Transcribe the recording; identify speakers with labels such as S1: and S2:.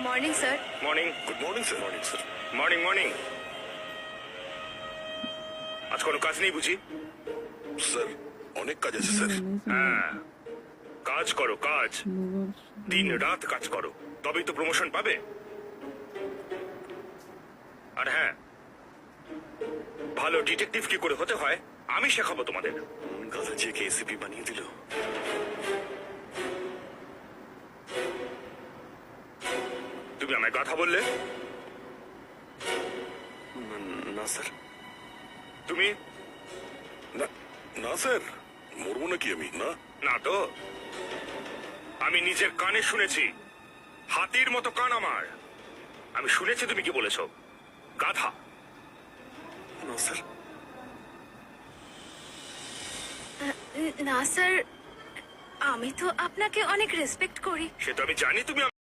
S1: Morning sir.
S2: Morning.
S3: Good morning sir. Morning sir.
S2: Morning morning. আজ কোনো কাজ নেই বুঝি?
S3: স্যার অনেক কাজ আছে স্যার।
S2: হ্যাঁ, কাজ করো কাজ, দিন রাত কাজ করো, তবেই তো প্রমোশন পাবে। আর হ্যাঁ, ভালো ডিটেকটিভ কি করে হতে হয় আমি শেখাবো তোমাদের।
S3: গাধা যে কে এসিপি বানিয়ে দিল।
S2: তুমি আমায় কথা বললে?
S3: না স্যার।
S2: তুমি?
S3: না না স্যার, মরবো নাকি আমি? না
S2: না তো, আমি নিজের কানে শুনেছি, হাতির মতো কান আমার। আমি শুনেছি তুমি কি বলেছো, গাধা।
S3: না স্যার।
S1: না স্যার, আমি তো আপনাকে অনেক রেসপেক্ট করি।
S2: সে তো আমি জানি তুমি